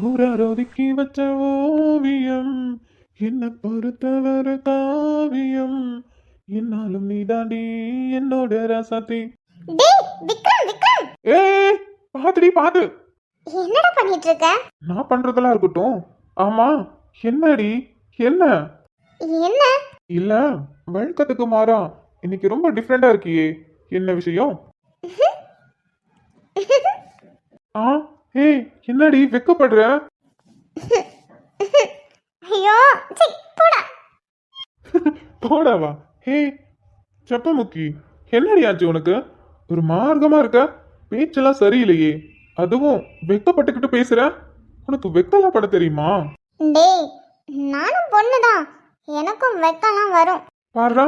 ஊராரோதிக்கி வச்ச ஓவியம் என்ன பொறுத்தவரை காவியம் என்னாலும் நீ தாண்டி என்னோட ரசத்தி. டேய் விக்ரம் விக்ரம், ஏய் பாத்துடி பாத்து. என்னடா பண்ணிட்டு இருக்க? நான் பண்றதெல்லாம் இருக்கட்டும். ஆமா என்னடி என்ன? என்ன? இல்ல வழக்கத்துக்கு மாறா இன்னைக்கு ரொம்ப டிஃப்ரெண்டா இருக்கியே, என்ன விஷயம்? ஆ ஏய் என்னடி வெக்கப்படுற? ஐயோ சீ போடா. போடாவா? ஹே செப்பமுக்கி, என்னடி ஆச்சு உனக்கு? ஒரு மார்க்கமா இருக்க, பேச்செல்லாம் சரியில்லையே. அதுவும் வெக்கப்பட்டுக்கிட்டு பேசுற. உனக்கு வெக்கலாம் பட தெரியுமா? டேய் நானும் பொண்ணுதான், எனக்கும் வெக்கலாம் வரும். பாருடா.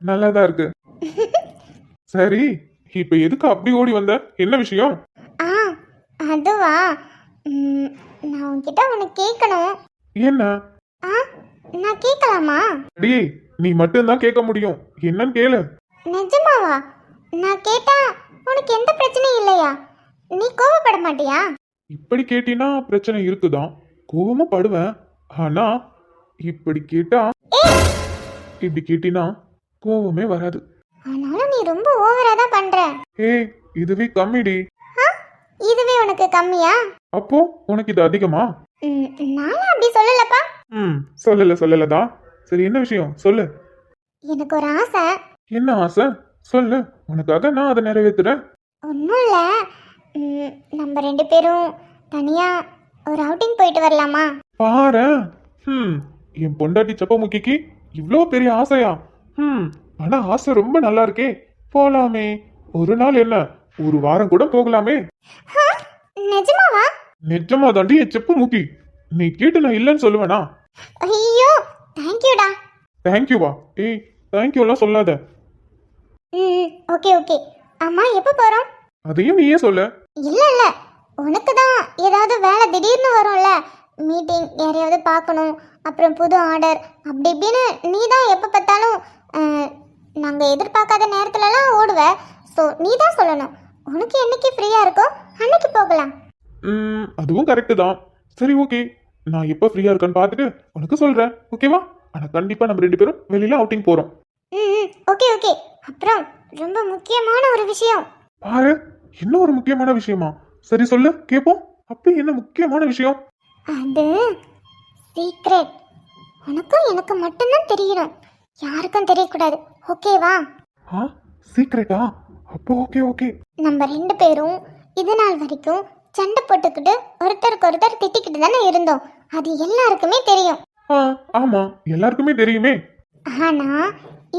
நல்லாதான் இருக்கு. சரி இப்ப எதுக்கு அப்படி ஓடி வந்த, என்ன விஷயம்? ஆ அதுவா, நான் உன்கிட்ட ஒன்று கேட்கணும். என்ன? ஆ நான் கேட்கலாமா? அடியே நீ மட்டும்தான் கேட்க முடியும், என்னன்னு கேளு. நிஜமாவா? நான் கேட்டா உனக்கு எந்த பிரச்சனையும் இல்லையா? நீ கோவப்பட மாட்டியா? இப்படி கேட்டினா பிரச்சனை இருக்குதான், கோவமா படுவேன். ஆனா இப்படி கேட்டா, இப்படி கேட்டினா கோவமே வராது. ஆனாலும் நீ ரொம்ப ஓவரா தான் பண்ற. ஏய் இதுவே கம்மிடி. ஆ இதுவே உனக்கு கம்மியா? அப்போ உனக்கு இது அதிகமா? நானும் அப்படி சொல்லலப்பா. சொல்லலதான். சரி என்ன விஷயம் சொல்லு. எனக்கு ஒரு ஆசை. என்ன ஆசை சொல்லு, உனக்காக நான் அதை நிறைவேற்றுறேன். ஒன்றும் இல்லை, நம்ம ரெண்டு பேரும் தனியா ஒரு அவுட்டிங் போயிட்டு வரலாமா? பாரு. என் பொண்டாட்டி செப்பமுக்கிக்கு இவ்வளோ பெரிய ஆசையா? ஆனா ஆசை ரொம்ப நல்லா இருக்கே, போலாமே. ஒரு நாள் என்ன, ஒரு வாரம் கூட போகலாமே. நிஜமாவா? நிஜமா தாண்டி என் செப்பமுக்கி, நீ கேட்டு நான் இல்லைன்னு சொல்லுவேனா? ஐயோ தேங்க்யூடா. தேங்க்யூவா? ஏய் தேங்க்யூலாம் சொல்லாத. Okay okay. அம்மா எப்போ போகிறோம்? அதையும் நீயே சொல்ல. இல்லை இல்லை, உனக்கு தான் ஏதாவது வேலை திடீர்னு வரும்ல, மீட்டிங், யாரையாவது பார்க்கணும், அப்புறம் புது ஆர்டர், அப்படி இப்படின்னு நீ தான் எப்போ பார்த்தாலும் நாங்கள் எதிர்பார்க்காத நேரத்துலலாம் ஓடுவ. ஸோ நீ தான் சொல்லணும், உனக்கு என்னைக்கு ஃப்ரீயாக இருக்கோ அன்னைக்கு போகலாம். அதுவும் கரெக்டு தான். சரி ஓகே, நான் எப்போ ஃப்ரீயாக இருக்கேன்னு பார்த்துட்டு உனக்கு சொல்கிறேன், ஓகேவா? ஆனால் கண்டிப்பாக நம்ம ரெண்டு பேரும் வெளியில் அவுட்டிங் போகிறோம். Okay okay. அப்புறம் ரொம்ப முக்கியமான ஒரு விஷயம். பாரு, என்ன ஒரு முக்கியமான விஷயமா? சரி சொல்லு கேட்போம். அப்படி என்ன முக்கியமான விஷயம்? அது சீக்ரெட், உனக்கும் எனக்கு மட்டும்தான் தெரியணும், யாருக்கும் தெரியக்கூடாது, ஓகேவா? சீக்ரெட்டா? அப்போ ஓகே ஓகே. நம்ம ரெண்டு பேரும் இது நாள் வரைக்கும் சண்டை போட்டுக்கிட்டு ஒருத்தருக்கு ஒருத்தர் திட்டிக்கிட்டு தானே இருந்தோம், அது எல்லாருக்குமே தெரியும். ஆமா எல்லாருக்குமே தெரியுமே. ஆனா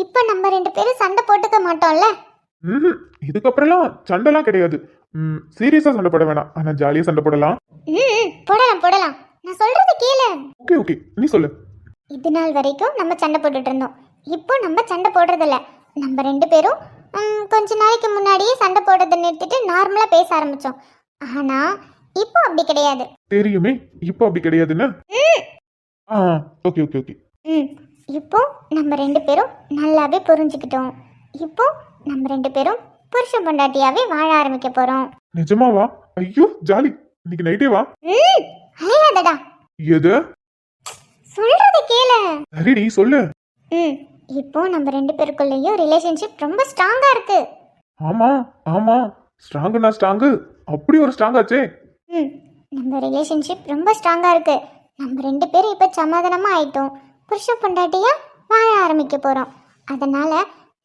இப்ப நம்ம ரெண்டு பேரும் சண்டை போட்டுக்க மாட்டோம்ல. இதுக்கப்புறம்லாம் சண்டைலாம் கிடையாது. சீரியஸா சண்டை போட வேணாம், ஆனா ஜாலியா சண்டை போடலாம். போடலாம் போடலாம், நான் சொல்றது கேளு. ஓகே ஓகே நீ சொல்லு. இது நாள் வரைக்கும் நம்ம சண்டை போட்டுட்டு இருந்தோம், இப்போ நம்ம சண்டை போடுறதில்ல. நம்ம ரெண்டு பேரும் கொஞ்ச நாளைக்கு முன்னாடியே சண்டை போடுறதை நிறுத்திட்டு நார்மலா பேச ஆரம்பிச்சோம். ஆனா இப்போ அப்படி கிடையாது. தெரியுமே, இப்போ அப்படி கிடையாதுன்னு. Okay okay okay. இப்போ நம்ம ரெண்டு பேரும் நல்லாவே புரிஞ்சுக்கிட்டோம். இப்போ நம்ம ரெண்டு பேரும் புருஷன் பொண்டாட்டியாவே வாழ ஆரம்பிக்க போறோம். நிஜமாவா? ஐயோ ஜாலி, இன்னைக்கு நைட்டே வா. அலையாதடா. எது? சொல்றத கேளு. சரிடி சொல்லு. இப்போ நம்ம ரெண்டு பேருக்குள்ளேயும் ரிலேஷன்ஷிப் ரொம்ப ஸ்ட்ராங்கா இருக்கு. ஆமா ஆமா, ஸ்ட்ராங்குனா ஸ்ட்ராங்கு, அப்படி ஒரு ஸ்ட்ராங் ஆச்சே. நம்ம ரிலேஷன்ஷிப் ரொம்ப ஸ்ட்ராங்கா இருக்கு. நம்ம ரெண்டு பேரும் இப்போ சமாதானமா ஆயிட்டோம், புருஷன் பொண்டாட்டியா வாழ ஆரம்பிக்க போறோம். அதனால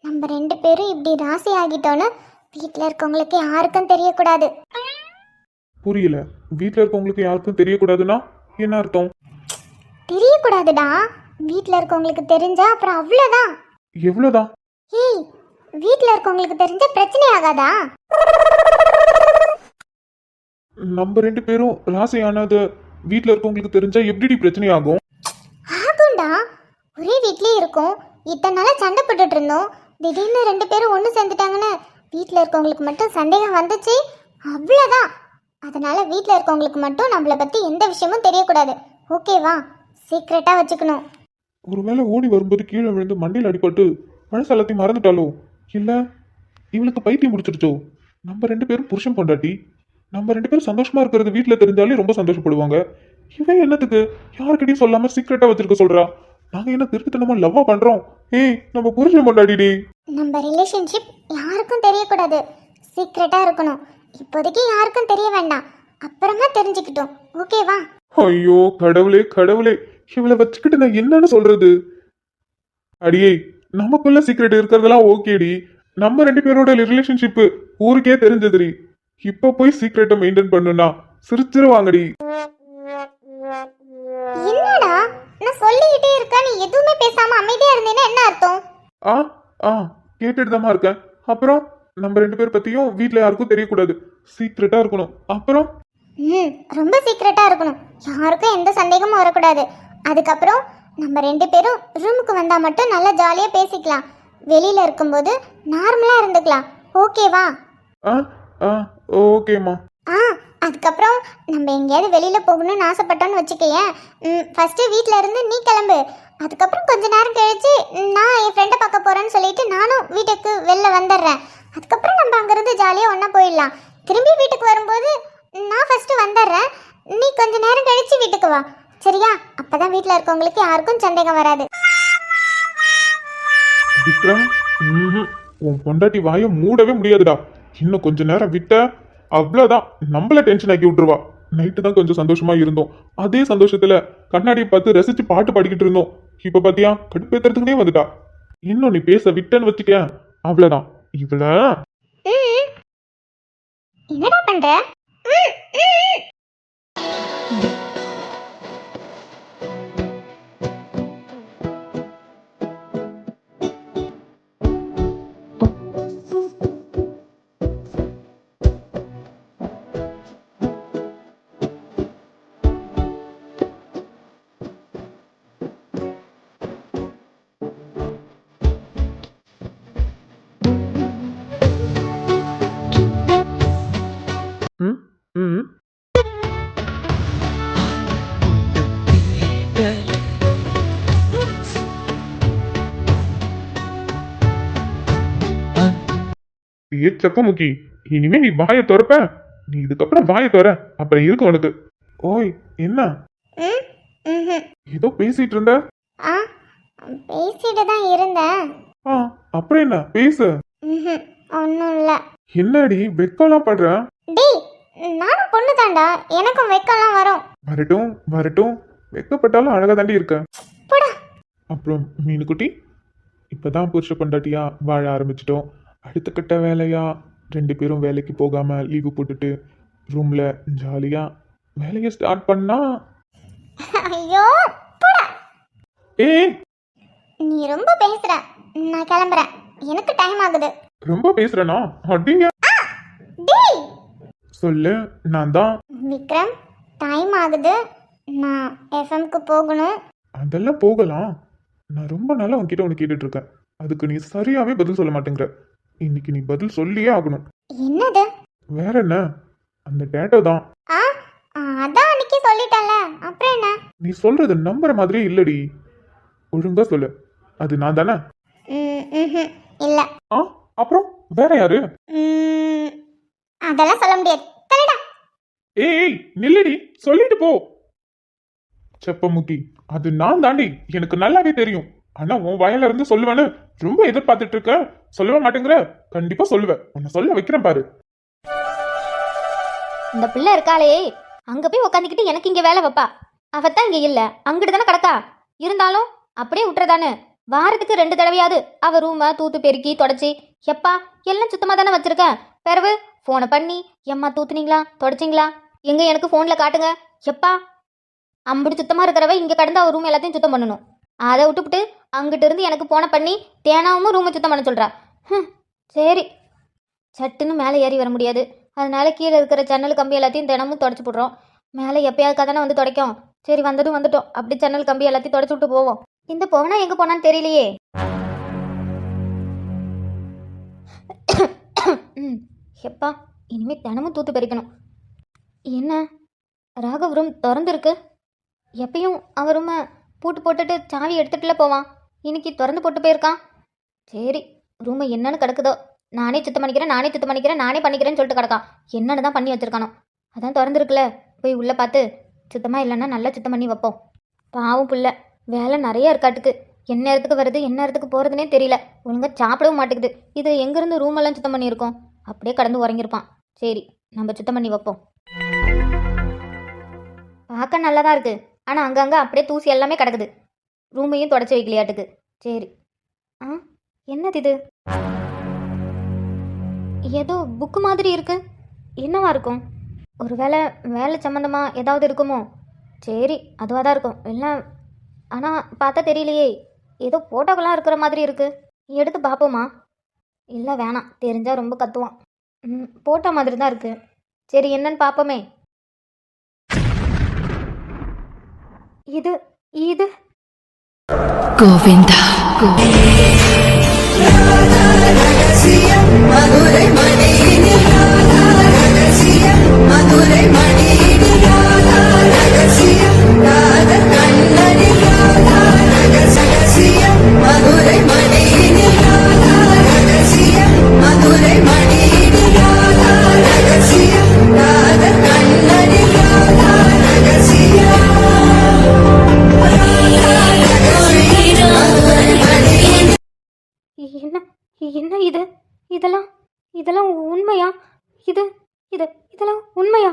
நம்ம ரெண்டு பேரும் இப்படி ராசி ஆகிட்டோன்னு வீட்டில் இருக்கவங்களுக்கு யாருக்கும் தெரியக்கூடாது. புரியல, வீட்டில் இருக்கவங்களுக்கு யாருக்கும் தெரியக்கூடாதுன்னா என்ன அர்த்தம்? தெரியக்கூடாதுடா, வீட்டில் இருக்கவங்களுக்கு தெரிஞ்சா அப்புறம் அவ்வளோதான். எவ்வளோதான்? ஏய் வீட்டில் இருக்கவங்களுக்கு தெரிஞ்ச பிரச்சனை ஆகாதா? நம்ம ரெண்டு பேரும் ராசியானது வீட்டில் இருக்கவங்களுக்கு தெரிஞ்சா எப்படி பிரச்சனை ஆகும்? ஆகும்டா, ஒரே வீட்லயே இருக்கோம், இத்தனை நாளா சண்டை போட்டுட்டு இருந்தோம், திடீர்னு ரெண்டு பேரும் ஒன்று சேர்ந்துட்டாங்கன்னு வீட்டில் இருக்கவங்களுக்கு மட்டும் சந்தேகம் வந்துச்சு, அவ்வளோதான். அதனால வீட்டில் இருக்கவங்களுக்கு மட்டும் நம்மளை பற்றி எந்த விஷயமும் தெரியக்கூடாது, ஓகேவா? சீக்ரெட்டாக வச்சுக்கணும். ஒருவேளை ஓடி வரும்போது கீழே விழுந்து மண்டையில் அடிபட்டு பழச எல்லாத்தையும் மறந்துட்டாலோ, இல்லை இவளுக்கு பைத்தியம் முடிச்சிருச்சோ? நம்ம ரெண்டு பேரும் புருஷன் பொண்டாட்டி, நம்ம 2 பேரும் சந்தோஷமா இருக்கிறது வீட்ல தெரிஞ்சாலே ரொம்ப சந்தோஷப்படுவாங்க. இவன் என்னத்துக்கு யாருக்கிட்டையும் சொல்லாம சீக்கிரட்டா வச்சிருக்க சொல்றா? நாங்க என்ன திருட்டுத்தனமா லவ்வா பண்றோம்? ஏய் நம்ம புருஷன் பொண்டாடிடி. நம்ம ரிலேஷன்ஷிப் யாருக்கும் தெரியக்கூடாது, சீக்ரெட்டாக இருக்கணும். இப்போதைக்கு யாருக்கும் தெரிய வேண்டாம், அப்புறமா தெரிஞ்சுக்கிட்டோம். ஓகேவா? ஐயோ கடவுளே கடவுளே, இவளை வச்சுக்கிட்டு நான் என்னன்னு சொல்றது? அடியே, நமக்குள்ள சீக்ரெட் இருக்கிறதெல்லாம் ஓகேடி. நம்ம 2 பேரோட ரிலேஷன்ஷிப் ஊருக்கே தெரிஞ்சதுடி. இப்ப போய் சீக்ரெட்டை மெயின்டைன் பண்ணுனா சிரிச்சிருவாங்கடி. என்னடா நான் சொல்லிக்கிட்டே இருக்கேன், நீ எதுவுமே பேசாம அமைதியா இருந்தேன்னா என்ன அர்த்தம்? ஆ ஆ கேட்டுட்டு தாம்மா இருக்கேன். அப்புறம் நம்ம 2 பேர் பத்தியும் வீட்ல யாருக்கும் தெரியக்கூடாது, சீக்ரெட்டா இருக்கணும். அப்புறம் ரொம்ப சீக்ரெட்டா இருக்கணும், யாருக்கும் எந்த சந்தேகமும் வரக்கூடாது. அதுக்கப்புறம் நம்ம 2 பேரும் ரூமுக்கு வந்தா மட்டும் நல்லா ஜாலியா பேசிக்கலாம், வெளியில இருக்கும்போது நார்மலா இருந்துக்கலாம். ஓகேவா? ஆ ஆ ஓகேம்மா. ஆ அதுக்கப்புறம் நம்ம எங்கேயாவது வெளியில போகணும்னு ஆசைப்பட்டோன்னு வச்சுக்கேன். ஃபர்ஸ்ட் வீட்ல இருந்து நீ கிளம்பு. அதுக்கப்புறம் கொஞ்ச நேரம் கழிச்சு நான் என் ஃப்ரெண்டை பார்க்க போறேன்னு சொல்லிட்டு நானும் வீட்டுக்கு வெளில வந்துடுறேன். அதுக்கப்புறம் நம்ம அங்கிருந்து ஜாலியாக ஒன்றா போயிடலாம். திரும்பி வீட்டுக்கு வரும்போது நான் ஃபர்ஸ்ட் வந்துடுறேன், நீ கொஞ்ச நேரம் கழிச்சு வீட்டுக்கு வா. சரியா? அப்பதான் வீட்டில் இருக்கவங்களுக்கு யாருக்கும் சந்தேகம் வராது. விக்ரம், உன் பொண்டாட்டி வாயை மூடவே முடியாதுடா. இன்னும் கொஞ்ச நேரம் விட்ட அவ்வளோதான், நம்மள டென்ஷன் ஆக்கி விட்டுருவா. நைட்டு தான் கொஞ்சம் சந்தோஷமா இருந்தோம், அதே சந்தோஷத்துல கண்ணாடியை பார்த்து ரசிச்சு பாட்டு பாடிக்கிட்டு இருந்தோம். இப்ப பாத்தியா கடுப்பேத்துறதுக்குனே வந்துட்டா. இன்னும் நீ பேச விட்டேன்னு வச்சுக்க அவ்வளோதான். இவ்வள என்னடா பண்ற? ம் ம் ஏச்சப்ப முக்கி, இனிமே நீ வாயை திறப்ப, நீ இதுக்கப்புறம் வாயை திற, அப்புறம் இருக்கு உனக்கு. ஓய் என்ன ம் ம்ஹும். ஏதோ பேசிட்டு இருந்த? ஆ பேசிட்டு தான் இருந்தேன். ஆ அப்புறம் என்ன பேசு. ஒன்றும் இல்லை. என்னடி வெக்கம்லாம் படுற? டேய், நானும் பொண்ணு தாண்டா, எனக்கும் வெக்கம்லாம் வரும். வரட்டும் வரட்டும், வெக்கப்பட்டாலும் அழகா தாண்டி இருக்க. போடா. அப்புறம் மீனுக்குட்டி, இப்பதான் புருஷ பொண்டாட்டியா வாழ ஆரம்பிச்சிட்டோம். அடுத்த கட்ட வேலையா 2 பேரும் வேலைக்கு போகாம லீவு போட்டுட்டு ரூம்ல ஜாலியா வேலையை ஸ்டார்ட் பண்ணா. ஐயோ போடா. ஏய் நீ ரொம்ப பேசுற, நான் கிளம்புறேன், எனக்கு டைம் ஆகுது. ரொம்ப பேசுறேனா? அப்படிங்க டேய் சொல்லு. நான் தான். விக்ரம், டைம் ஆகுது, நான் எஃப்எம்க்கு போகணும். அதெல்லாம் போகலாம். நான் ரொம்ப நாளா உன்கிட்ட ஒன்று கேட்டுட்டு இருக்கேன், அதுக்கு நீ சரியாவே பதில் சொல்ல மாட்டேங்கிற. இன்னைக்கு நீ பதில் சொல்லியே ஆகணும். என்னது? வேற என்ன, அந்த டேட்டோ தான். ஆ அதான் அன்னைக்கு சொல்லிட்டேன்ல, அப்புறம் என்ன? நீ சொல்றது நம்புற மாதிரியே இல்லடி. ஒழுங்கா சொல்லு, அது நான் தானே? இல்ல. ஆ அப்புறம் வேற யாரு? அதெல்லாம் சொல்ல முடியாது. தரடா. ஏய் நில்லடி, சொல்லிட்டு போ. செப்பமுக்கி, அது நான் தாண்டி, எனக்கு நல்லாவே தெரியும். ஆனா உன் வயல இருந்து சொல்லுவேன்னு ரொம்ப எதிர்பார்த்துட்டு இருக்க, சொல்லவே மாட்டேங்கிற. கண்டிப்பா சொல்லுவேன், உன்னை சொல்ல வைக்கிறேன் பாரு. இந்த பிள்ளை இருக்காளே, அங்க போய் உக்காந்துக்கிட்டு எனக்கு இங்க வேலை வைப்பா. அவத்தான் இங்க இல்ல, அங்கிட்டு தானே கிடக்கா. இருந்தாலும் அப்படியே விட்டுறதானு வாரத்துக்கு 2 தடவையாவது அவ ரூமை தூத்து பெருக்கி தொடச்சி, எப்பா எல்லாம் சுத்தமா தானே வச்சிருக்கேன். பிறகு போனை பண்ணி, எம்மா தூத்துனீங்களா தொடச்சிங்களா, எங்க எனக்கு போன்ல காட்டுங்க. எப்பா அம்படி சுத்தமா இருக்கிறவ இங்க கடந்து அவ ரூம் எல்லாத்தையும் சுத்தம் பண்ணணும். அதை விட்டுவிட்டு அங்கிட்டு இருந்து எனக்கு போனை பண்ணி தேனாவும் ரூமை சுத்தம் பண்ண சொல்றா. சரி, சட்டுன்னு மேலே ஏறி வர முடியாது, அதனால கீழே இருக்கிற ஜன்னல் கம்பி எல்லாத்தையும் தினமும் தொடச்சி போடுறோம். மேலே எப்பயாவது தானே வந்து துடைக்கும். சரி வந்ததும் வந்துட்டோம், அப்படி ஜன்னல் கம்பி எல்லாத்தையும் தொடச்சி விட்டு போவோம். இந்த போனா எங்க போனான்னு தெரியலையே. எப்பா இனிமே தினமும் தூத்து பறிக்கணும். என்ன ராகவ் ரூம் திறந்துருக்கு? எப்பயும் அவன் ரூமை பூட்டு போட்டுட்டு சாவி எடுத்துட்டுல போவான், இன்னைக்கு திறந்து போட்டு போயிருக்கான். சரி ரூமை என்னன்னு கிடக்குதோ நானே சுத்தம் பண்ணிக்கிறேன் நானே சுத்தம் பண்ணிக்கிறேன் நானே பண்ணிக்கிறேன்னு சொல்லிட்டு கிடக்கான். என்னன்னு தான் பண்ணி வச்சிருக்கானோ. அதான் திறந்துருக்குல, போய் உள்ளே பார்த்து சுத்தமாக இல்லைன்னா நல்லா சுத்தம் பண்ணி வைப்போம். பாவம் புள்ள, வேலை நிறைய இருக்காட்டுக்கு. என்ன நேரத்துக்கு வருது என்ன நேரத்துக்கு போகிறதுனே தெரியல. ஒழுங்காக சாப்பிடவும் மாட்டேங்குது. இது எங்கேருந்து ரூமெல்லாம் சுத்தம் பண்ணியிருக்கோம். அப்படியே கடந்து உறங்கியிருப்பான். சரி, நம்ம சுத்தம் பண்ணி வைப்போம். பார்க்க நல்லா தான் இருக்குது, ஆனால் அங்கங்கே அப்படியே தூசி எல்லாமே கிடக்குது. ரூமையும் தொடச்சி வைக்கலையாட்டுக்கு. சரி, ஆ என்னது இது? ஏதோ புக்கு மாதிரி இருக்கு. என்னவா இருக்கும்? ஒரு வேலை சம்மந்தமாக ஏதாவது இருக்குமோ? சரி, அதுவாக தான் இருக்கும் இல்லை. ஆனால் பார்த்தா தெரியலையே. ஏதோ ஃபோட்டோக்கெல்லாம் இருக்கிற மாதிரி இருக்கு. எடுத்து பார்ப்போமா? இல்லை வேணாம், தெரிஞ்சால் ரொம்ப கத்துவான். ஃபோட்டோ மாதிரி தான் இருக்கு. சரி, என்னன்னு பார்ப்போமே. இது இது கோவிந்தா மதுரை மணியினில் ரகசியம் மதுரை மணியினில் ரகசியம் காதல் கண்ணனில் ரகசியம் மதுரை மணியினில் ரகசியம் மதுரை மணியினில் ரகசியம் காதல் கண்ணனில் ரகசியம் என்ன என்ன இது? இதெல்லாம் இதெல்லாம் உண்மையா? இது இது இதெல்லாம் உண்மையா?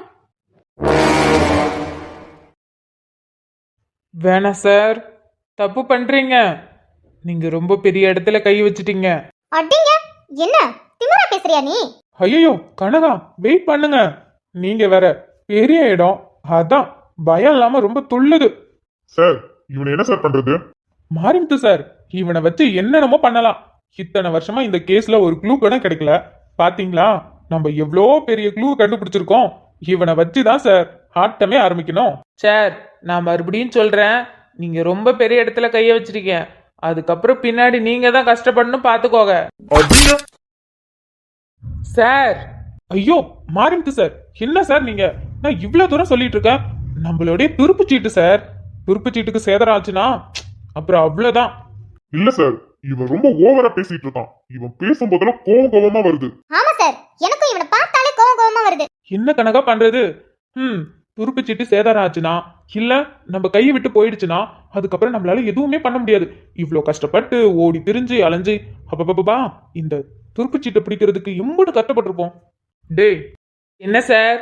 வேணாம் சார், தப்பு பண்றீங்க. நீங்க ரொம்ப பெரிய இடத்துல கை வச்சிட்டீங்க. அடிங்க, என்ன திமிரா பேசுறியா நீ? ஐயோ கனகா, வெயிட் பண்ணுங்க. நீங்க வேற பெரிய இடம், அதான் பயம் இல்லாம ரொம்ப துள்ளுது. சார் இவனை என்ன சார் பண்றது? மாறிமுத்து சார், இவனை வச்சு என்னென்னமோ பண்ணலாம். இத்தனை வருஷமா இந்த கேஸ்ல ஒரு க்ளூ கூட கிடைக்கல. பாத்தீங்களா, நம்ம எவ்வளோ பெரிய க்ளூ கண்டுபிடிச்சிருக்கோம். இவனை வச்சு தான் சார் ஆட்டமே ஆரம்பிக்கணும். சார், நான் மறுபடியும் சொல்றேன், நீங்க ரொம்ப பெரிய இடத்துல கைய வச்சிருக்கீங்க. அதுக்கப்புறம் பின்னாடி நீங்க தான் கஷ்டப்படணும், பாத்துக்கோங்க. அப்படியா? சார், ஐயோ மாறிமுத்து சார், என்ன சார் நீங்க? நான் இவ்வளவு தூரம் சொல்லிட்டு இருக்கேன். நம்மளுடைய துருப்பு சீட்டு சார். துருப்பு சீட்டுக்கு சேதரம் ஆச்சுன்னா அப்புறம் அவ்வளவுதான். இல்ல சார், இவன் ரொம்ப ஓவரா பேசிட்டு இருக்கான். இவன் பேசும்போதெல்லாம் கோவமா வருது. ஆமா சார், எனக்கும் இவனை பார்த்தாலே கோவமா வருது. என்ன கணக்கா பண்றது? துருப்பு சீட்டு சேதாரம் ஆச்சுன்னா, இல்ல நம்ம கையை விட்டு போயிடுச்சுன்னா, அதுக்கப்புறம் நம்மளால எதுவுமே பண்ண முடியாது. இவ்வளோ கஷ்டப்பட்டு ஓடி திரிஞ்சு அலைஞ்சு அப்பப்பா இந்த துருப்பு சீட்டை பிடிக்கிறதுக்கு எம்பூட்டு கஷ்டப்பட்டிருப்போம். டேய், என்ன சார்,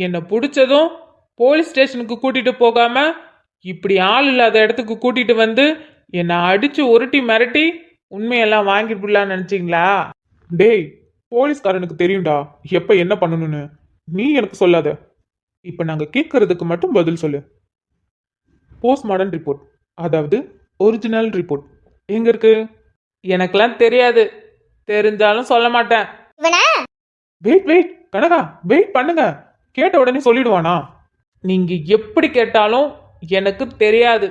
என்னை பிடிச்சதும் போலீஸ் ஸ்டேஷனுக்கு கூட்டிட்டு போகாம இப்படி ஆள் இல்லாத இடத்துக்கு கூட்டிட்டு வந்து என்னை அடிச்சு உருட்டி மிரட்டி உண்மையெல்லாம் வாங்கிட்டுலான்னு நினைச்சிங்களா? டேய், போலீஸ்காரனுக்கு தெரியும்டா எப்ப என்ன பண்ணணும்னு. நீ எனக்கு சொல்லாத. இப்ப நாங்க கேட்கறதுக்கு மட்டும் பதில் சொல்லு. போஸ்ட்மார்டம் ரிப்போர்ட், அதாவது ஒரிஜினல் ரிப்போர்ட் எங்க இருக்கு? எனக்கெல்லாம் தெரியாது, தெரிஞ்சாலும் சொல்ல மாட்டேன். இவனை வெயிட் கனகா, வெயிட் பண்ணுங்க. கேட்ட உடனே சொல்லிடுவானா? நீங்க எப்படி கேட்டாலும் எனக்கு தெரியாது,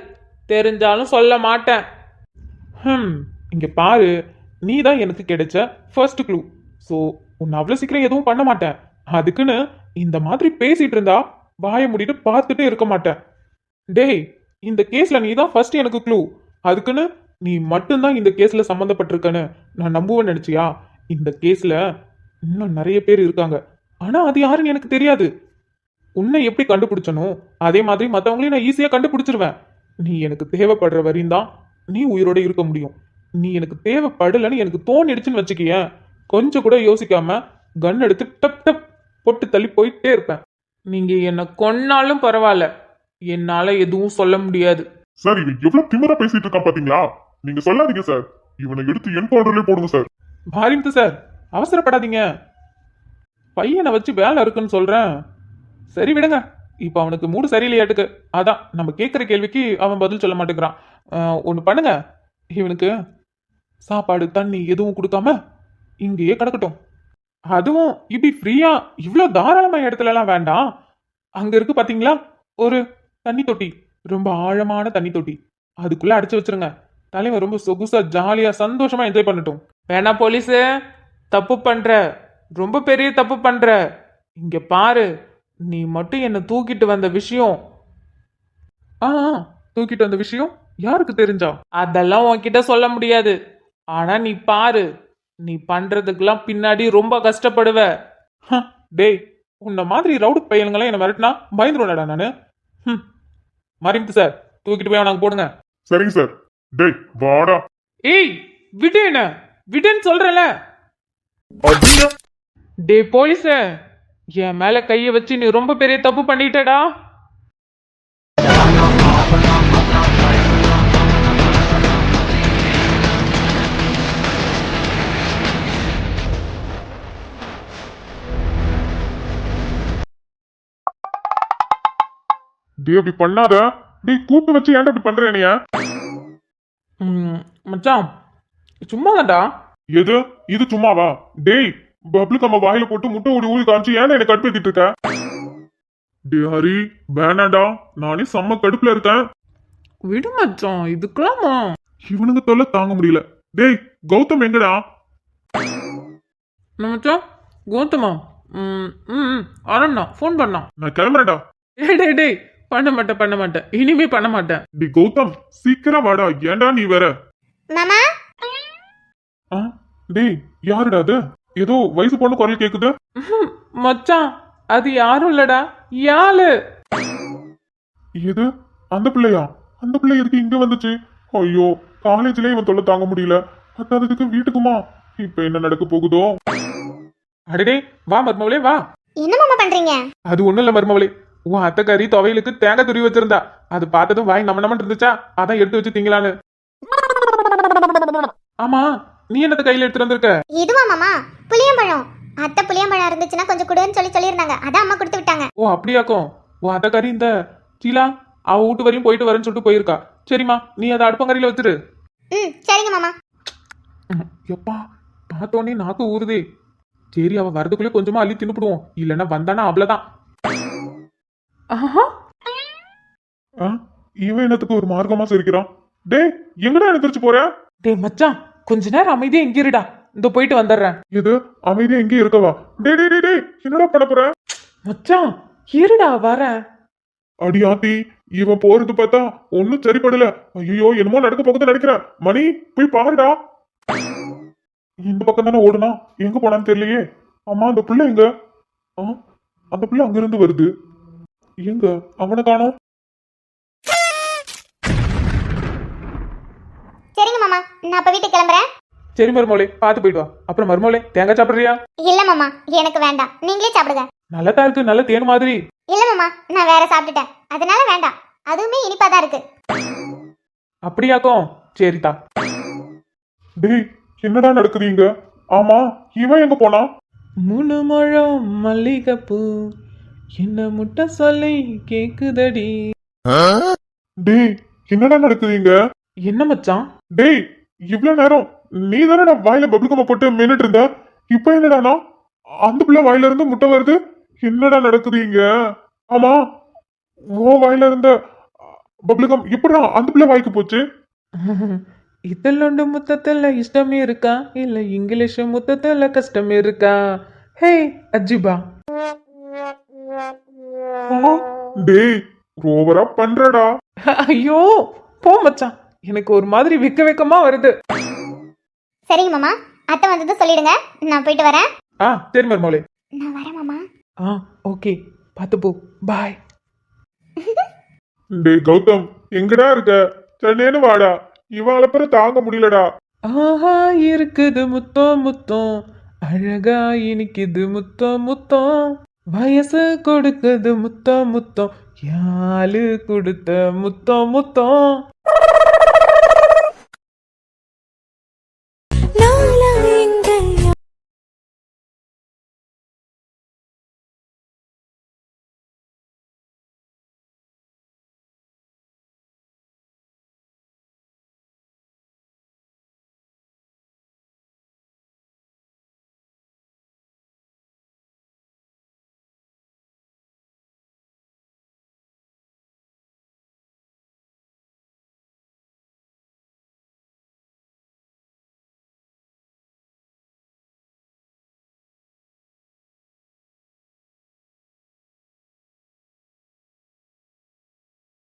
தெரிஞ்சாலும் சொல்ல மாட்டேன். இங்க பாரு, நீ தான் எனக்கு கிடைச்ச ஃபர்ஸ்ட் க்ளூ. ஸோ உன்னை அவ்வளோ சீக்கிரம் எதுவும் பண்ண மாட்டேன். அதுக்குன்னு இந்த மாதிரி பேசிட்டு இருந்தா வாயை மூடிட்டு பார்த்துட்டே இருக்க மாட்டேன். டேய், இந்த கேஸ்ல நீ தான் ஃபர்ஸ்ட் எனக்கு க்ளூ. அதுக்குன்னு நீ மட்டும்தான் இந்த கேஸ்ல சம்மந்தப்பட்டிருக்கன்னு நான் நம்புவேன்னு நினைச்சியா? இந்த கேஸ்ல இன்னும் நிறைய பேர் இருக்காங்க. ஆனா அது யாருன்னு எனக்கு தெரியாது. உன்னை எப்படி கண்டுபிடிச்சனோ அதே மாதிரி மற்றவங்களையும் நான் ஈஸியா கண்டுபிடிச்சிருவேன். நீ எனக்கு தேவைப்படுற வரையும் தான் நீ உயிரோட இருக்க முடியும். நீ எனக்கு தேவைப்படலன்னு எனக்கு தோணிடுச்சுன்னு வச்சுக்கிய, கொஞ்சம் கூட யோசிக்காம கன் எடுத்து டப் டப் போட்டு தள்ளி போயிட்டே இருப்பேன். நீங்க என்னை கொன்னாலும் பரவாயில்ல, என்னால எதுவும் சொல்ல முடியாது. சார் இவன் எவ்வளவு திமிரா பேசிட்டு இருக்கான் பாத்தீங்களா? நீங்க சொல்லாதீங்க சார். இவனை எடுத்து என்கவுண்டர்லயே போடுங்க சார். மாரிமுத்து சார், அவசரப்படாதீங்க. பையனை வச்சு வேலை இருக்குன்னு சொல்றேன். சரி விடுங்க. இப்போ அவனுக்கு மூடு சரியில்லையாட்டுக்கு. அதான் நம்ம கேட்குற கேள்விக்கு அவன் பதில் சொல்ல மாட்டேங்கிறான். ஒன்று பண்ணுங்க, இவனுக்கு சாப்பாடு தண்ணி எதுவும் கொடுக்காம இங்கேயே கிடக்கட்டும். அதுவும் இப்படி ஃப்ரீயா இவ்வளோ தாராளமான இடத்துலலாம் வேண்டாம். அங்க இருக்கு பாத்தீங்களா ஒரு தண்ணி தொட்டி, ரொம்ப ஆழமான தண்ணி தொட்டி. அதுக்குள்ள அடைச்சு வச்சிருங்க. தலைவன் ரொம்ப சொகுசா ஜாலியா சந்தோஷமா என்ஜாய் பண்ணட்டும். வேணா போலீஸு, தப்பு பண்ற, ரொம்ப பெரிய தப்பு பண்ற. இங்க பாரு, நீ மட்டும் என்னை தூக்கிட்டு வந்த விஷயம், ஆ தூக்கிட்டு வந்த விஷயம் யாருக்கு தெரிஞ்சா? அதெல்லாம் உன்கிட்ட சொல்ல முடியாது. ஆனா நீ பாரு, நீ பண்றதுக்கெல்லாம் பின்னாடி ரொம்ப கஷ்டப்படுவ. ஹ, டேய் உன்ன மாதிரி ரவுடி பையனுங்களாம் என்ன மிரட்டினா பயந்துருவேடா நானு. மறைந்து சார் தூக்கிட்டு போய் அவனுக்கு போடுங்க. சரிங்க சார். டேய் வாடா. ஏய் விடு என்ன, விடுன்னு சொல்றல. அப்படியா? டே போலீஸ, என் மேல கைய வச்சு நீ ரொம்ப பெரிய தப்பு பண்ணிட்டடா. டேய் அப்படி பண்ணாத. டேய் கூப்பிட்டு வச்சு ஏன்டா இப்படி பண்ற நீ? மச்சான் சும்மாதான்டா. எது இது சும்மாவா? டேய் பப்ளிக் அம்மா வாயில போட்டு முட்டை ஊடி ஊதி காமிச்சு ஏன்டா என்ன கடுப்பேத்திட்டு இருக்க? டேய் ஹரி வேணாடா, நானே செம்ம கடுப்புல இருக்கேன். விடு மச்சான், இதுக்கலாமா? இவனுங்க தொல்லை தாங்க முடியல. டேய் கௌதம் எங்கடா? மச்சான் கௌதமா அண்ணா ஃபோன் பண்ணான். நான் கிளம்புறேன்டா. டேய் டேய் பண்ண மாட்டேன் இனிமே பண்ண மாட்டேன். டேய் கௌதம் சீக்கிரம் வாடா, ஏன்டா நீ வேற? மாமா ஆ, டேய் யாருடா அது? ஏதோ வயசு பொண்ணு குரல் கேக்குது. மச்சான் அது யாரும் இல்லடா, யாழு. எது அந்த பிள்ளையா? அந்த பிள்ளை எதுக்கு இங்க வந்துச்சு? ஐயோ காலேஜ்லயே இவன் தொல்லை தாங்க முடியல, பத்தாததுக்கு வீட்டுக்குமா? இப்ப என்ன நடக்க போகுதோ? அடடே வா மருமவளே வா. என்ன மாமா பண்றீங்க? அது ஒண்ணும் இல்ல மருமவளே, உன் அத்தைக்காரி துவையலுக்கு தேங்காய் துருவி வச்சிருந்தா, அது பார்த்ததும் வாய் நம்ம இருந்துச்சா, அதான் எடுத்து வச்சு திங்கலான்னு. ஆமா நீ என்னத்த கையில எடுத்துட்டு வந்திருக்க? இதுவா மாமா? புளியம்பழம். அத்தை புளியம்பழம் இருந்துச்சுன்னா கொஞ்சம் கொடுன்னு சொல்லியிருந்தாங்க, அதான் அம்மா கொடுத்து விட்டாங்க. ஓ அப்படியாக்கும். உன் அத்தைக்காரி இந்த சீலா அவ வீட்டு வரையும் போயிட்டு வரேன்னு சொல்லிட்டு போயிருக்கா. சரிம்மா நீ அதை அடுப்பங்கரையில வச்சிரு. சரிங்க மாமா. எப்பா பார்த்தோன்னே நாக்கு ஊறுதே. சரி அவ வரதுக்குள்ளே கொஞ்சமா அள்ளி தின்னுப்பிடுவோம், இல்லைன்னா வந்தானா அவ்வளவுதான். ஆஹா ஆ, இவன் என்னத்துக்கு ஒரு மார்க்கமா சிரிக்கிறான்? டேய் எங்கடா எடுத்துச்சு போற? டேய் மச்சான் கொஞ்ச நேரம் அமைதியா இங்க இருடா, இந்த போயிட்டு வந்துடுறேன். இது அமைதியா எங்கே இருக்கவா? டேய் டேய் டேய் டேய் என்னடா பண்ண போற? மச்சான் இருடா வரேன். அடி ஆத்தி, இவன் போறது பார்த்தா ஒன்னும் சரிப்படல. ஐயோ என்னமோ நடக்க போகுது நினைக்கிறேன். மணி போய் பாருடா. இந்த பக்கம் தானே ஓடுனா, எங்க போனான்னு தெரியலையே. அம்மா அந்த பிள்ளை எங்க? ஆ, அந்த பிள்ளை அங்கிருந்து வருது. எங்க அவனை காணோம்? சரிங்க மாமா, நான் அப்ப வீட்டுக்கு கிளம்புறேன். சரி மருமவளே பார்த்து போயிட்டு வா. அப்புறம் மருமவளே தேங்காய் சாப்பிடுறியா? இல்ல மாமா எனக்கு வேண்டாம், நீங்களே சாப்பிடுங்க. நல்லதா இருக்கு, நல்ல தேன் மாதிரி. இல்ல மாமா நான் வேற சாப்பிட்டுட்டேன், அதனால வேண்டாம். அதுவுமே இனிப்பாதான் இருக்கு. அப்படியாக்கும் சரிதா. டேய் என்னடா நடக்குது இங்க? ஆமா இவன் எங்க போனா? 3 முழம் மல்லிகைப்பூ என்ன முட்டை சொல்லி கேக்குதடி. டேய் என்னடா நடக்குது இங்க? என்ன மச்சான்? டேய் இவ்வளவு நேரம் நீ தானடா வாயில பப்ளிகம போட்டு மின்னுட்டு இருந்த, இப்ப என்னடானா அந்த பிள்ளை வாயில இருந்து முட்டை வருது? என்னடா நடக்குது இங்க? ஆமா உன் வாயில இருந்த பப்ளிகம் எப்படிடா அந்த பிள்ளை வாய்க்கு போச்சு? இதெல்லொண்டு முத்தத்துல இஷ்டமே இருக்கா, இல்ல இங்கிலீஷ் முத்தத்துல கஷ்டமே இருக்கா? ஹே அஜிபா. ஆ, டேய் ஓவரா பண்றடா. ஐயோ போ மச்சான், எனக்கு ஒரு மாதிரி வெக்கமா வருது. சரிங்க மாமா, அத்தை வந்தது சொல்லிடுங்க, நான் போயிட்டு வரேன். ஆ சரி மருமவளே. நான் வரேன் மாமா. ஓகே பார்த்து போ, பாய். டேய் கௌதம் எங்கடா இருக்க? சென்னைன்னு வாடா, இவன் அலப்பற தாங்க முடியலடா. ஆஹா இருக்குது முத்தம் முத்தம், அழகா இனிக்குது முத்தம் முத்தம், வயசு கொடுக்குது முத்தம் முத்தம், யாழு கொடுத்த முத்தம் முத்தம்.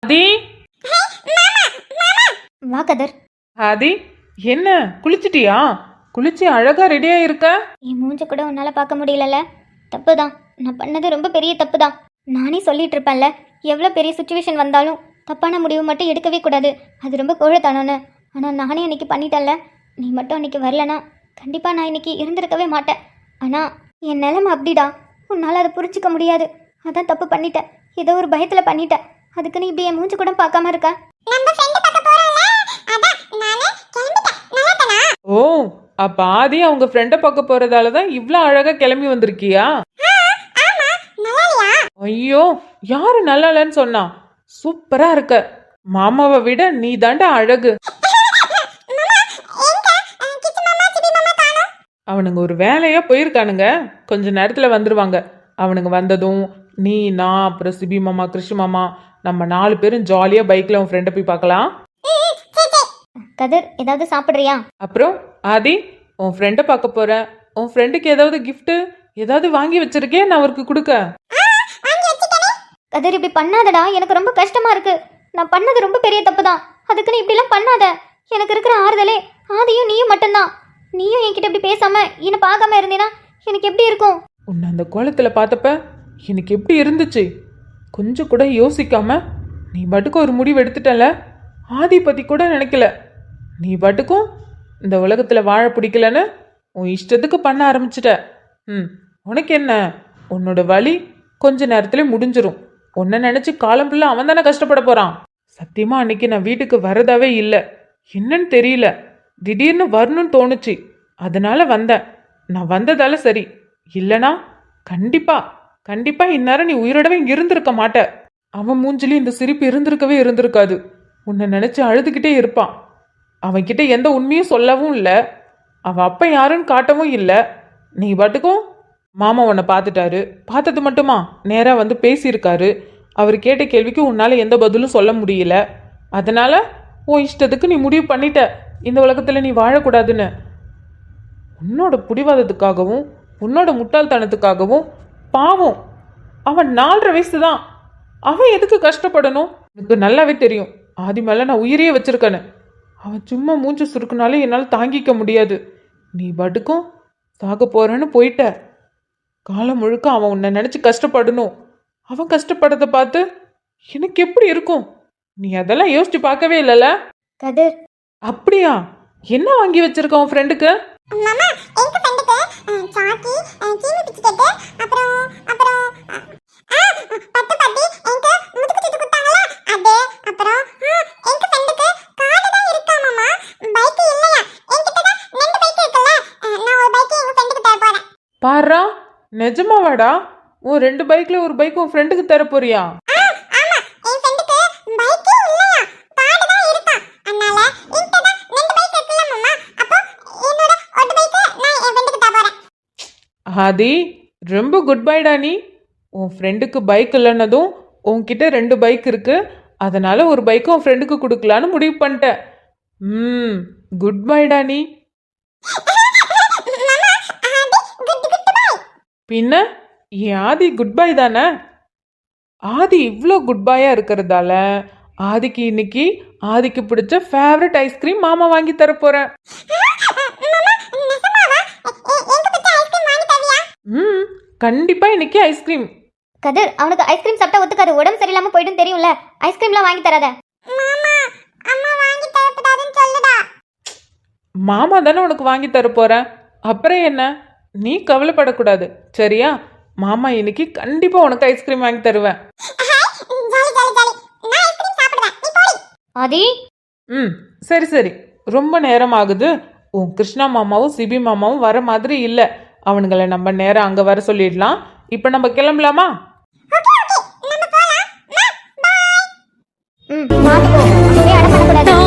ஆதி வா கதர். ஆதி என்ன குளிச்சிட்டியா? குளிச்சு அழகா ரெடியா இருக்க. என் மூஞ்ச கூட உன்னால் பார்க்க முடியலல்ல. தப்பு தான், நான் பண்ணது ரொம்ப பெரிய தப்பு தான். நானே சொல்லிட்டு இருப்பேன்ல, எவ்வளோ பெரிய சுச்சுவேஷன் வந்தாலும் தப்பான முடிவு மட்டும் எடுக்கவே கூடாது, அது ரொம்ப கோழத்தனம்னு. ஆனால் நானே அன்றைக்கி பண்ணிட்டேன்ல. நீ மட்டும் அன்றைக்கி வரலனா கண்டிப்பாக நான் இன்றைக்கி இருந்திருக்கவே மாட்டேன். ஆனால் என் நிலைமை அப்படிடா, உன்னால் அதை புரிஞ்சிக்க முடியாது. அதான் தப்பு பண்ணிட்டேன், ஏதோ ஒரு பயத்தில் பண்ணிட்டேன். அதுக்கு நீ இப்படி என் மூஞ்சி கூட பார்க்காம இருக்க. நம்ம ஃப்ரெண்ட் பார்க்க போறோம்ல, அதான் நானே கிளம்பிட்டேன். நல்லா தானா? ஓ, அப்ப ஆதி அவங்க ஃப்ரெண்டை பார்க்க போறதால தான் இவ்வளோ அழகா கிளம்பி வந்திருக்கியா? ஆமா, நல்லா இல்லையா? ஐயோ, யாரு நல்லா இல்லைன்னு சொன்னா? சூப்பரா இருக்க. மாமாவை விட நீ தாண்டா அழகு. அவனுங்க ஒரு வேலையா போயிருக்கானுங்க, கொஞ்ச நேரத்துல வந்துருவாங்க. அவனுங்க வந்ததும் நீ, நான், அப்புறம் சிபி மாமா, கிருஷ்ண மாமா, நம்ம 4 பேரும் ஜாலியா பைக்ல உன் ஃப்ரெண்டை போய் பார்க்கலாம். கதிர், ஏதாவது சாப்பிட்றியா? அப்புறம் ஆதி, உன் ஃப்ரெண்டை பார்க்க போறேன். உன் ஃப்ரெண்டுக்கு ஏதாவது gift ஏதாவது வாங்கி வச்சிருக்கேன் நான் அவருக்கு கொடுக்க. கதிர், இப்படி பண்ணாதடா, எனக்கு ரொம்ப கஷ்டமா இருக்கு. நான் பண்ணது ரொம்ப பெரிய தப்பு தான், அதுக்கு நீ இப்படிலாம் பண்ணாத. எனக்கு இருக்கிற ஆறுதலே ஆதியும் நீயும் மட்டும்தான். நீயும் என்கிட்ட இப்படி பேசாம என்னை பார்க்காம இருந்தீனா எனக்கு எப்படி இருக்கும்? உன்னை அந்த கோலத்துல பார்த்தப்ப எனக்கு எப்படி இருந்துச்சு? கொஞ்சம் கூட யோசிக்காம நீ பாட்டுக்கு ஒரு முடிவு எடுத்துட்டல. ஆதி பத்தி கூட நினைக்கல. நீ பாட்டுக்கும் இந்த உலகத்துல வாழ பிடிக்கலன்னு உன் இஷ்டத்துக்கு பண்ண ஆரம்பிச்சிட்ட. உனக்கு என்ன, உன்னோட வலி கொஞ்ச நேரத்துல முடிஞ்சிரும். உன்னை நினைச்சு காலம் ஃபுல்லா அவன் தானே கஷ்டப்பட போறான். சத்தியமா அன்னைக்கு நான் வீட்டுக்கு வரதாவே இல்லை. என்னன்னு தெரியல, திடீர்னு வரணும்னு தோணுச்சு, அதனால வந்தேன். நான் வந்ததால சரி, இல்லனா கண்டிப்பா கண்டிப்பா இந்நேரம் நீ உயிரோடவே இங்க இருந்திருக்க மாட்ட. அவன் மூஞ்சிலி இந்த சிரிப்பு இருந்திருக்கவே இருந்திருக்காது. உன்னை நினைச்சு அழுதுகிட்டே இருப்பான். அவன்கிட்ட எந்த உண்மையும் சொல்லவும் இல்லை, அவன் அப்ப யாருன்னு காட்டவும் இல்லை. நீ பாட்டுக்கும் மாமா உன்னை பார்த்துட்டாரு, பார்த்தது மட்டுமா நேராக வந்து பேசியிருக்காரு. அவர் கேட்ட கேள்விக்கு உன்னால எந்த பதிலும் சொல்ல முடியல. அதனால உன் இஷ்டத்துக்கு நீ முடிவு பண்ணிட்ட இந்த உலகத்தில் நீ வாழக்கூடாதுன்னு. உன்னோட பிடிவாதத்துக்காகவும் உன்னோட முட்டாள்தனத்துக்காகவும் பாவம் அவன் 4.5 வயசு தான். அவன் எதுக்கு கஷ்டப்படணும்? எனக்கு நல்லாவே தெரியும் ஆதி மேலே நான் உயிரையே வச்சிருக்கேன்னு. அவன் சும்மா மூஞ்சி சுருக்குனாலே என்னால் தாங்கிக்க முடியாது. நீ பாட்டுக்கும் சாக போறேன்னு போயிட்ட. காலம் முழுக்க அவன் உன்னை நினச்சி கஷ்டப்படணும். அவன் கஷ்டப்படுறத பார்த்து எனக்கு எப்படி இருக்கும்? நீ அதெல்லாம் யோசிச்சு பார்க்கவே இல்லைல்ல? கதிர், அப்படியா? என்ன வாங்கி வச்சிருக்க உன் ஃப்ரெண்டுக்கு? மாமா, எங்க ஃப்ரெண்டுக்கு சாக்கி, சீனி பிஸ்கட், அப்புறம் அப்புறம் பத்து பாட்டி எங்க முதுகு சுத்து கொடுத்தாங்கல அது, அப்புறம் எங்க ஃப்ரெண்டுக்கு கார் தான் இருக்கா மாமா, பைக் இல்லையா. என்கிட்ட தான் 2 பைக் இருக்குல்ல, நான் ஒரு பைக் எங்க ஃப்ரெண்டுக்கு தர போறேன். பாரா, நிஜமாவாடா? உன் 2 பைக்ல ஒரு பைக் உன் ஃப்ரெண்டுக்கு தர போறியா? ஆமா, என் ஃப்ரெண்டுக்கு பைக்கே இல்லையா, கார் தான் இருக்கா. அதனால என்கிட்ட தான் 2 பைக் இருக்குல்ல மாமா, அப்போ என்னோட ஒரு பைக் நான் என் ஃப்ரெண்டுக்கு தர போறேன். ஆதி, ரொம்ப குட் பைடா நீ. உன் ஃப்ரெண்டுக்கு பைக் இல்லைன்னதும் உன்கிட்ட 2 பைக் இருக்கு, அதனால ஒரு பைக் உன் ஃப்ரெண்டுக்கு கொடுக்கலான்னு முடிவு பண்ணிட்டேன். குட் பைடா நீ. பின்ன என் ஆதி குட் பை தானே. ஆதி இவ்வளோ குட் பாயா இருக்கிறதால ஆதிக்கு இன்னைக்கு ஆதிக்கு பிடிச்ச ஃபேவரட் ஐஸ்கிரீம் மாமா வாங்கி தர போறேன். கண்டிப்பா இன்னைக்கு ஐஸ்கிரீம். கதிர், அவனுக்கு ஐஸ்கிரீம் சாப்பிட்டா ஒத்துக்காது, உடம்பு சரியில்லாம போயிடும் தெரியும்ல. ஐஸ்கிரீம்லாம் வாங்கி தராத. மாமா, அம்மா வாங்கி தரப்படாதுன்னு சொல்லுடா. மாமா தானே உனக்கு வாங்கி தர போறேன், அப்புறம் என்ன? நீ கவலைப்படக்கூடாது சரியா? மாமா இன்னைக்கு கண்டிப்பா உனக்கு ஐஸ்கிரீம் வாங்கி தருவேன். ஆதி, சரி சரி, ரொம்ப நேரம் ஆகுது. உன் கிருஷ்ணா மாமாவும் சிபி மாமாவும் வர மாதிரி இல்லை. அவனுங்களை நம்ம நேரம் அங்கே வர சொல்லிடலாம். இப்போ நம்ம கிளம்பலாமா? பார்த்து போ, அங்கேயே அடம் பண்ணக்கூடாது.